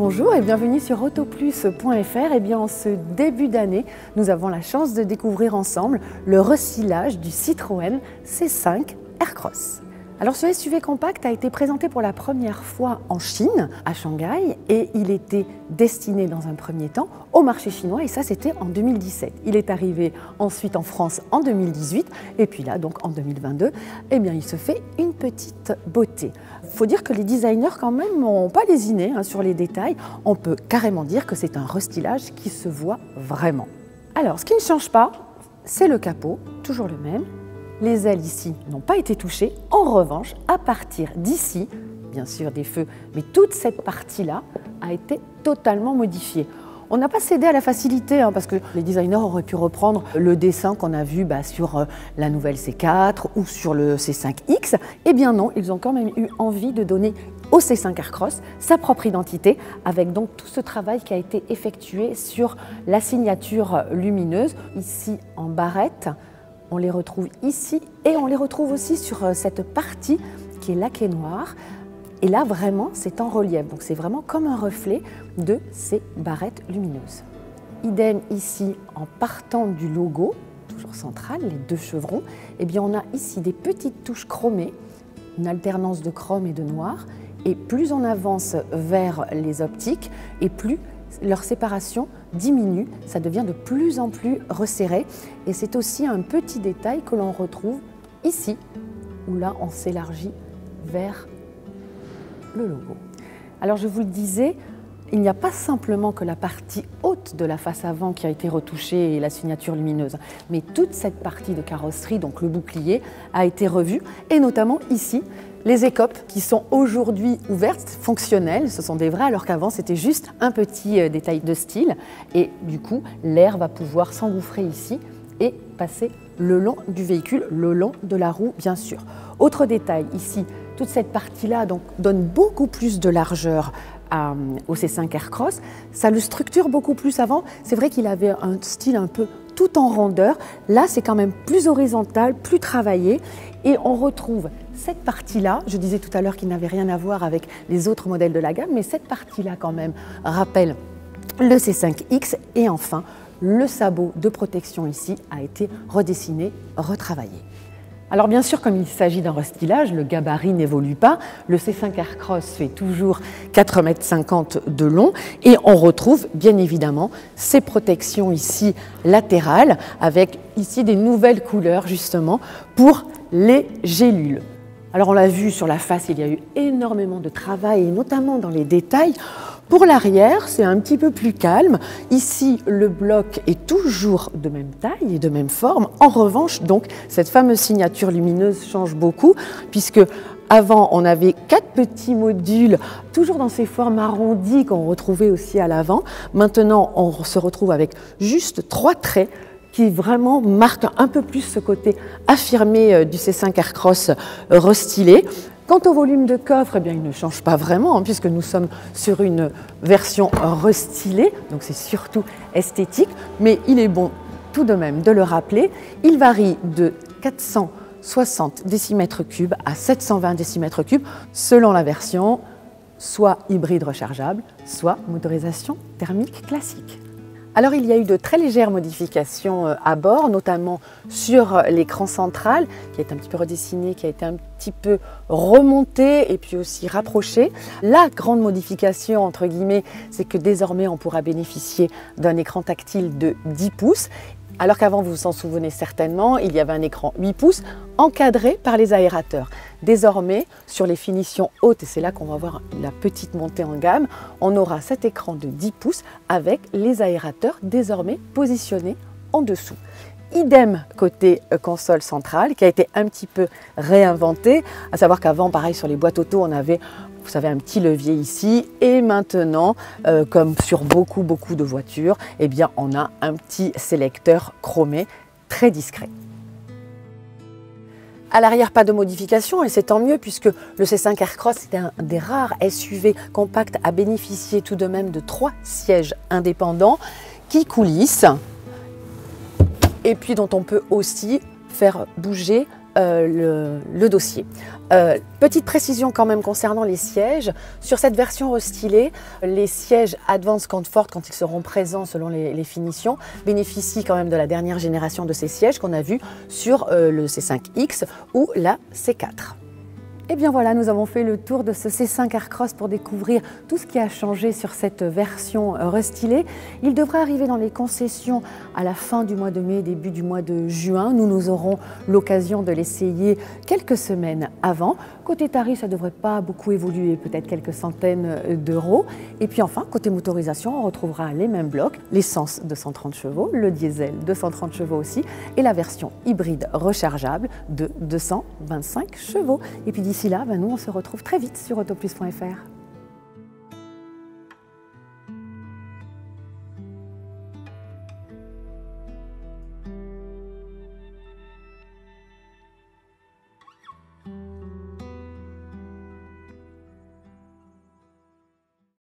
Bonjour et bienvenue sur autoplus.fr. Eh bien, en ce début d'année, nous avons la chance de découvrir ensemble le recyclage du Citroën C5 Aircross. Alors, ce SUV compact a été présenté pour la première fois en Chine, à Shanghai, et il était destiné dans un premier temps au marché chinois, et ça c'était en 2017. Il est arrivé ensuite en France en 2018, et puis là, donc en 2022, eh bien, il se fait une petite beauté. Il faut dire que les designers quand même n'ont pas lésiné sur les détails. On peut carrément dire que c'est un restylage qui se voit vraiment. Alors, ce qui ne change pas, c'est le capot, toujours le même. Les ailes ici n'ont pas été touchées. En revanche, à partir d'ici, bien sûr des feux, mais toute cette partie-là a été totalement modifiée. On n'a pas cédé à la facilité, parce que les designers auraient pu reprendre le dessin qu'on a vu sur la nouvelle C4 ou sur le C5X. Eh bien non, ils ont quand même eu envie de donner au C5 Aircross sa propre identité, avec donc tout ce travail qui a été effectué sur la signature lumineuse, ici en barrette. On les retrouve ici et on les retrouve aussi sur cette partie qui est laquée noire. Et là, vraiment, c'est en relief. Donc, c'est vraiment comme un reflet de ces barrettes lumineuses. Idem ici, en partant du logo, toujours central, les deux chevrons, eh bien, on a ici des petites touches chromées, une alternance de chrome et de noir. Et plus on avance vers les optiques, et plus leur séparation diminue, ça devient de plus en plus resserré. Et c'est aussi un petit détail que l'on retrouve ici, où là on s'élargit vers le logo. Alors je vous le disais, il n'y a pas simplement que la partie haute de la face avant qui a été retouchée et la signature lumineuse, mais toute cette partie de carrosserie, donc le bouclier, a été revue, et notamment ici, les écopes qui sont aujourd'hui ouvertes, fonctionnelles, ce sont des vraies, alors qu'avant c'était juste un petit détail de style. Et du coup, l'air va pouvoir s'engouffrer ici et passer le long du véhicule, le long de la roue bien sûr. Autre détail, ici, toute cette partie-là donne beaucoup plus de largeur au C5 Aircross. Ça le structure beaucoup plus avant. C'est vrai qu'il avait un style un peu tout en rondeur. Là, c'est quand même plus horizontal, plus travaillé. Et on retrouve cette partie-là, je disais tout à l'heure qu'il n'avait rien à voir avec les autres modèles de la gamme, mais cette partie-là quand même rappelle le C5X. Et enfin, le sabot de protection ici a été redessiné, retravaillé. Alors bien sûr, comme il s'agit d'un restylage, le gabarit n'évolue pas. Le C5 Aircross fait toujours 4,50 m de long et on retrouve bien évidemment ces protections ici latérales avec ici des nouvelles couleurs justement pour les gélules. Alors on l'a vu sur la face, il y a eu énormément de travail et notamment dans les détails. Pour l'arrière, c'est un petit peu plus calme. Ici, le bloc est toujours de même taille et de même forme. En revanche, donc, cette fameuse signature lumineuse change beaucoup puisque avant, on avait 4 petits modules, toujours dans ces formes arrondies qu'on retrouvait aussi à l'avant. Maintenant, on se retrouve avec juste 3 traits qui vraiment marquent un peu plus ce côté affirmé du C5 Aircross restylé. Quant au volume de coffre, eh bien, il ne change pas vraiment puisque nous sommes sur une version restylée, donc c'est surtout esthétique, mais il est bon tout de même de le rappeler. Il varie de 460 décimètres cubes à 720 décimètres cubes selon la version, soit hybride rechargeable, soit motorisation thermique classique. Alors il y a eu de très légères modifications à bord, notamment sur l'écran central qui est un petit peu redessiné, qui a été un petit peu remonté et puis aussi rapproché. La grande modification entre guillemets, c'est que désormais on pourra bénéficier d'un écran tactile de 10 pouces. Alors qu'avant, vous vous en souvenez certainement, il y avait un écran 8 pouces encadré par les aérateurs. Désormais, sur les finitions hautes, et c'est là qu'on va voir la petite montée en gamme, on aura cet écran de 10 pouces avec les aérateurs désormais positionnés en dessous. Idem côté console centrale qui a été un petit peu réinventé, à savoir qu'avant, pareil sur les boîtes auto, on avait vous savez, un petit levier ici et maintenant, comme sur beaucoup de voitures, eh bien, on a un petit sélecteur chromé très discret. À l'arrière, pas de modification et c'est tant mieux puisque le C5 Aircross est un des rares SUV compacts à bénéficier tout de même de 3 sièges indépendants qui coulissent et puis dont on peut aussi faire bouger le dossier. Petite précision quand même concernant les sièges. Sur cette version restylée, les sièges Advanced Comfort, quand ils seront présents selon les finitions, bénéficient quand même de la dernière génération de ces sièges qu'on a vu sur le C5X ou la C4. Et bien voilà, nous avons fait le tour de ce C5 Aircross pour découvrir tout ce qui a changé sur cette version restylée. Il devrait arriver dans les concessions à la fin du mois de mai, début du mois de juin. Nous aurons l'occasion de l'essayer quelques semaines avant. Côté tarif, ça ne devrait pas beaucoup évoluer, peut-être quelques centaines d'euros. Et puis enfin, côté motorisation, on retrouvera les mêmes blocs, l'essence 230 chevaux, le diesel 230 chevaux aussi, et la version hybride rechargeable de 225 chevaux. Et puis d'ici là, nous on se retrouve très vite sur autoplus.fr.